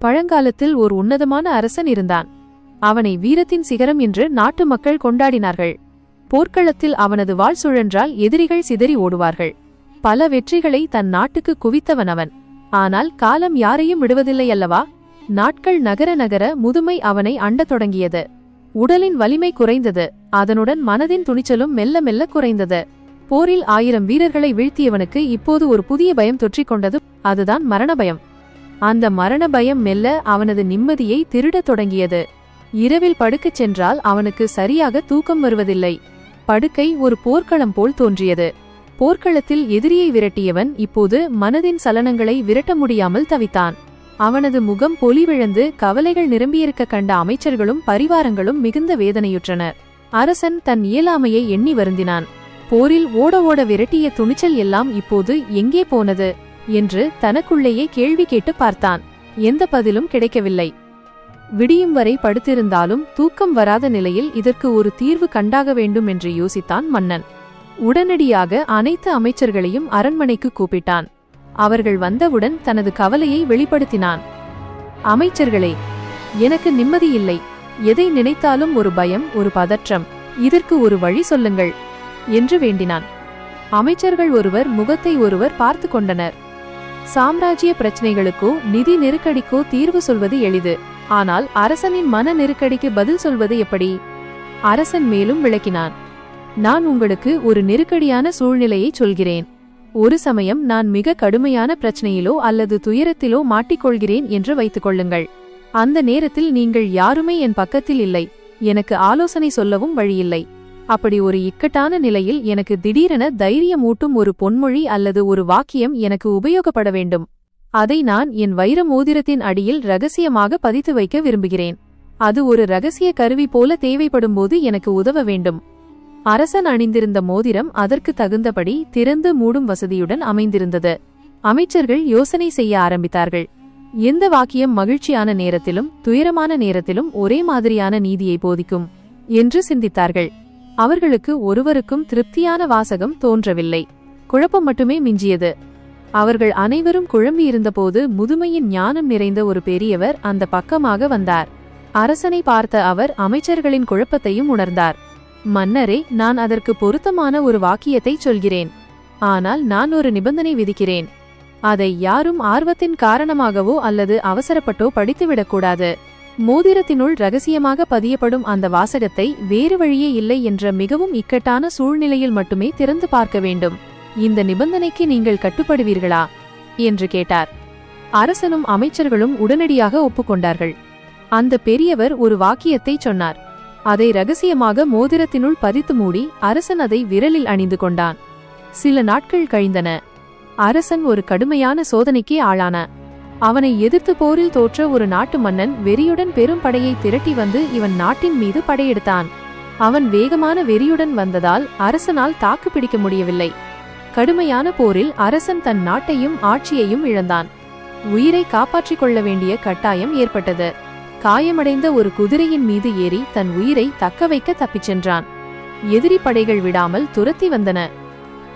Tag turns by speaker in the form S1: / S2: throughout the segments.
S1: பழங்காலத்தில் ஓர் உன்னதமான அரசன் இருந்தான். அவனை வீரத்தின் சிகரம் என்று நாட்டு மக்கள் கொண்டாடினார்கள். போர்க்களத்தில் அவனது வாள் சுழன்றால் எதிரிகள் சிதறி ஓடுவார்கள். பல வெற்றிகளை தன் நாட்டுக்கு குவித்தவன் அவன். ஆனால் காலம் யாரையும் விடுவதில்லை அல்லவா? நாட்கள் நகர நகர முதுமை அவனை அண்டத் தொடங்கியது. உடலின் வலிமை குறைந்தது, அதனுடன் மனதின் துணிச்சலும் மெல்ல மெல்ல குறைந்தது. போரில் 1000 வீரர்களை வீழ்த்தியவனுக்கு இப்போது ஒரு புதிய பயம் தொற்றிக்கொண்டது. அதுதான் மரண பயம். அந்த மரண பயம் மெல்ல அவனது நிம்மதியை திருடத் தொடங்கியது. இரவில் படுக்கச் சென்றால் அவனுக்கு சரியாக தூக்கம் வருவதில்லை. படுக்கை ஒரு போர்க்களம் போல் தோன்றியது. போர்க்களத்தில் எதிரியை விரட்டியவன் இப்போது மனதின் சலனங்களை விரட்ட முடியாமல் தவித்தான். அவனது முகம் பொலிவிழந்து கவலைகள் நிரம்பியிருக்க கண்ட அமைச்சர்களும் பரிவாரங்களும் மிகுந்த வேதனையுற்றனர். அரசன் தன் இயலாமையை எண்ணி வருந்தினான். போரில் ஓட ஓட விரட்டிய துணிச்சல் எல்லாம் இப்போது எங்கே போனது என்று தனக்குள்ளேயே கேள்வி கேட்டு பார்த்தான். எந்த பதிலும் கிடைக்கவில்லை. விடியும் வரை படுத்திருந்தாலும் தூக்கம் வராத நிலையில் இதற்கு ஒரு தீர்வு கண்டாக வேண்டும் என்று யோசித்தான் மன்னன். உடனடியாக அனைத்து அமைச்சர்களையும் அரண்மனைக்கு கூப்பிட்டான். அவர்கள் வந்தவுடன் தனது கவலையை வெளிப்படுத்தினான். அமைச்சர்களே, எனக்கு நிம்மதி இல்லை. எதை நினைத்தாலும் ஒரு பயம், ஒரு பதற்றம். இதற்கு ஒரு வழி சொல்லுங்கள் என்று வேண்டினான். அமைச்சர்கள் ஒருவர் முகத்தை ஒருவர் பார்த்து கொண்டனர். சாம்ராஜ்ய பிரச்சனைகளுக்கோ நிதி நெருக்கடிக்கோ தீர்வு சொல்வது எளிது. ஆனால் அரசனின் மன நெருக்கடிக்கு பதில் சொல்வது எப்படி? அரசன் மேலும் விளக்கினான். நான் உங்களுக்கு ஒரு நெருக்கடியான சூழ்நிலையை சொல்கிறேன். ஒரு சமயம் நான் மிக கடுமையான பிரச்சனையிலோ அல்லது துயரத்திலோ மாட்டிக்கொள்கிறேன் என்று வைத்துக் கொள்ளுங்கள். அந்த நேரத்தில் நீங்கள் யாருமே என் பக்கத்தில் இல்லை. எனக்கு ஆலோசனை சொல்லவும் வழியில்லை. அப்படி ஒரு இக்கட்டான நிலையில் எனக்கு திடீரென தைரியமூட்டும் ஒரு பொன்மொழி அல்லது ஒரு வாக்கியம் எனக்கு உபயோகப்பட வேண்டும். அதை நான் என் வைர மோதிரத்தின் அடியில் ரகசியமாக பதித்து வைக்க விரும்புகிறேன். அது ஒரு ரகசிய கருவி போல தேவைப்படும்போது எனக்கு உதவ வேண்டும். அரசன் அணிந்திருந்த மோதிரம் அதற்கு தகுந்தபடி திறந்து மூடும் வசதியுடன் அமைந்திருந்தது. அமைச்சர்கள் யோசனை செய்ய ஆரம்பித்தார்கள். எந்த வாக்கியம் மகிழ்ச்சியான நேரத்திலும் துயரமான நேரத்திலும் ஒரே மாதிரியான நீதியை போதிக்கும் என்று சிந்தித்தார்கள். அவர்களுக்கு ஒருவருக்கும் திருப்தியான வாசகம் தோன்றவில்லை. குழப்பம் மட்டுமே மிஞ்சியது. அவர்கள் அனைவரும் குழம்பியிருந்தபோது முதுமையின் ஞானம் நிறைந்த ஒரு பெரியவர் அந்த பக்கமாக வந்தார். அரசனை பார்த்த அவர் அமைச்சர்களின் குழப்பத்தையும் உணர்ந்தார். மன்னரே, நான் அதற்கு பொருத்தமான ஒரு வாக்கியத்தை சொல்கிறேன். ஆனால் நான் ஒரு நிபந்தனை விதிக்கிறேன். அதை யாரும் ஆர்வத்தின் காரணமாகவோ அல்லது அவசரப்பட்டோ படித்துவிடக்கூடாது. மோதிரத்தினுள் ரகசியமாக பதியப்படும் அந்த வாசகத்தை வேறு வழியே இல்லை என்ற மிகவும் இக்கட்டான சூழ்நிலையில் மட்டுமே திறந்து பார்க்க வேண்டும். இந்த நிபந்தனைக்கு நீங்கள் கட்டுப்படுவீர்களா என்று கேட்டார். அரசனும் அமைச்சர்களும் உடனடியாக ஒப்புக்கொண்டார்கள். அந்த பெரியவர் ஒரு வாக்கியத்தை சொன்னார். அதை ரகசியமாக மோதிரத்தினுள் பதித்து மூடி அரசன் அதை விரலில் அணிந்து கொண்டான். சில நாட்கள் கழிந்தன. அரசன் ஒரு கடுமையான சோதனைக்கு ஆளான. அவனை எதிர்த்து போரில் தோற்ற ஒரு நாட்டு மன்னன் வெறியுடன் பெரும் படையை திரட்டி வந்து இவன் நாட்டின் மீது படையெடுத்தான். அவன் வேகமான வெறியுடன் வந்ததால் அரசனால் தாக்கு பிடிக்க முடியவில்லை. கடுமையான போரில் அரசன் தன் நாட்டையும் ஆட்சியையும் இழந்தான். உயிரை காப்பாற்றிக் கொள்ள வேண்டிய கட்டாயம் ஏற்பட்டது. காயமடைந்த ஒரு குதிரையின் மீது ஏறி தன் உயிரை தக்க வைக்க தப்பிச் சென்றான். எதிரி படைகள் விடாமல் துரத்தி வந்தன.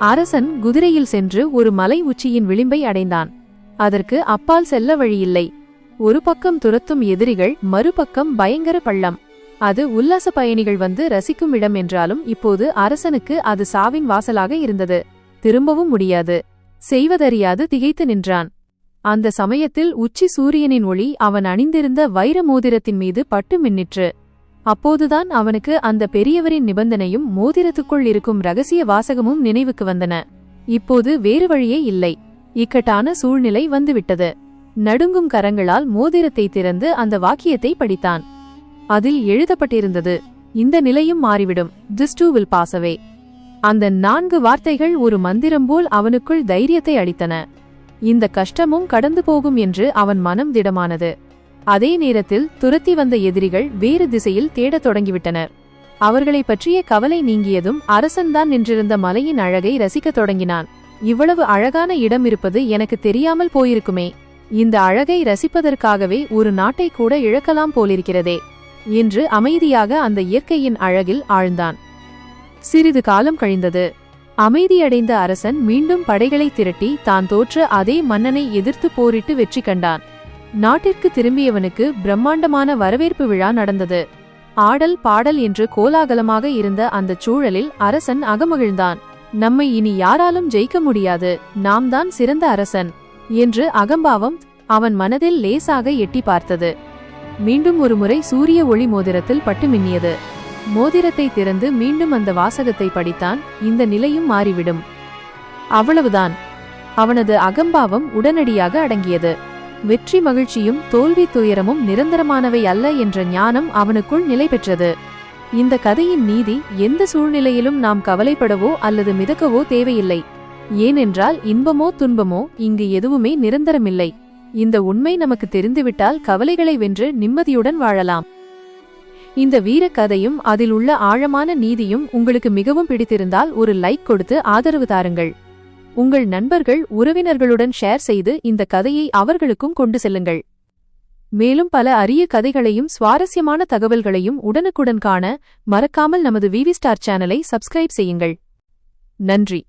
S1: அரசன் குதிரையில் சென்று ஒரு மலை உச்சியின் விளிம்பை அடைந்தான். அதற்கு அப்பால் செல்ல வழியில்லை. ஒரு பக்கம் துரத்தும் எதிரிகள், மறுபக்கம் பயங்கர பள்ளம். அது உல்லாச பயணிகள் வந்து ரசிக்கும் இடம் என்றாலும் இப்போது அரசனுக்கு அது சாவின் வாசலாக இருந்தது. திரும்பவும் முடியாது. செய்வதறியாது திகைத்து நின்றான். அந்த சமயத்தில் உச்சி சூரியனின் ஒளி அவன் அணிந்திருந்த வைர மோதிரத்தின் மீது பட்டு மின்னிற்று. அப்போதுதான் அவனுக்கு அந்த பெரியவரின் நிபந்தனையும் மோதிரத்துக்குள் இருக்கும் ரகசிய வாசகமும் நினைவுக்கு வந்தன. இப்போது வேறு வழியே இல்லை. இக்கட்டான சூழ்நிலை வந்துவிட்டது. நடுங்கும் கரங்களால் மோதிரத்தை திறந்து அந்த வாக்கியத்தை படித்தான். அதில் எழுதப்பட்டிருந்தது, இந்த நிலையும் மாறிவிடும். This too will pass away. அந்த 4 வார்த்தைகள் ஒரு மந்திரம் போல் அவனுக்குள் தைரியத்தை அளித்தன. இந்த கஷ்டமும் கடந்து போகும் என்று அவன் மனம் திடமானது. அதே நேரத்தில் துரத்தி வந்த எதிரிகள் வேறு திசையில் தேடத் தொடங்கிவிட்டனர். அவர்களை பற்றிய கவலை நீங்கியதும் அரசன்தான் நின்றிருந்த மலையின் அழகை ரசிக்கத் தொடங்கினான். இவ்வளவு அழகான இடம் இருப்பது எனக்கு தெரியாமல் போயிருக்குமே. இந்த அழகை ரசிப்பதற்காகவே ஒரு நாட்டை கூட இழக்கலாம் போலிருக்கிறதே என்று அமைதியாக அந்த இயற்கையின் அழகில் ஆழ்ந்தான். சிறிது காலம் கழிந்தது. அமைதியடைந்த அரசன் மீண்டும் படைகளை திரட்டி தான் தோற்ற அதே மன்னனை எதிர்த்து போரிட்டு வெற்றி கண்டான். நாட்டிற்கு திரும்பியவனுக்கு பிரம்மாண்டமான வரவேற்பு விழா நடந்தது. ஆடல் பாடல் என்று கோலாகலமாக இருந்த அந்த சூழலில் அரசன் அகமகிழ்ந்தான். நம்மை இனி யாராலும் ஜெயிக்க முடியாது, நாம் தான் சிறந்த அரசன் என்று அகம்பாவம் அவன் மனதில் லேசாக எட்டி பார்த்தது. மீண்டும் ஒருமுறை சூரிய ஒளி மோதிரத்தில் பட்டு மின்னியது. மோதிரத்தை திறந்து மீண்டும் அந்த வாசகத்தை படித்தான். இந்த நிலையும் மாறிவிடும். அவ்வளவுதான். அவனது அகம்பாவம் உடனடியாக அடங்கியது. வெற்றி மகிழ்ச்சியும் தோல்வி துயரமும் நிரந்தரமானவை அல்ல என்ற ஞானம் அவனுக்குள் நிலை பெற்றது. இந்த கதையின் நீதி, எந்த சூழ்நிலையிலும் நாம் கவலைப்படவோ அல்லது மிதக்கவோ தேவையில்லை. ஏனென்றால் இன்பமோ துன்பமோ இங்கு எதுவுமே நிரந்தரமில்லை. இந்த உண்மை நமக்கு தெரிந்துவிட்டால் கவலைகளை வென்று நிம்மதியுடன் வாழலாம். இந்த வீர கதையும் அதில் உள்ள ஆழமான நீதியும் உங்களுக்கு மிகவும் பிடித்திருந்தால் ஒரு லைக் கொடுத்து ஆதரவு தாருங்கள். உங்கள் நண்பர்கள் உறவினர்களுடன் ஷேர் செய்து இந்த கதையை அவர்களுக்கும் கொண்டு செல்லுங்கள். மேலும் பல அரிய கதைகளையும் சுவாரஸ்யமான தகவல்களையும் உடனுக்குடன் காண மறக்காமல் நமது விவி ஸ்டார் சேனலை சப்ஸ்கிரைப் செய்யுங்கள். நன்றி.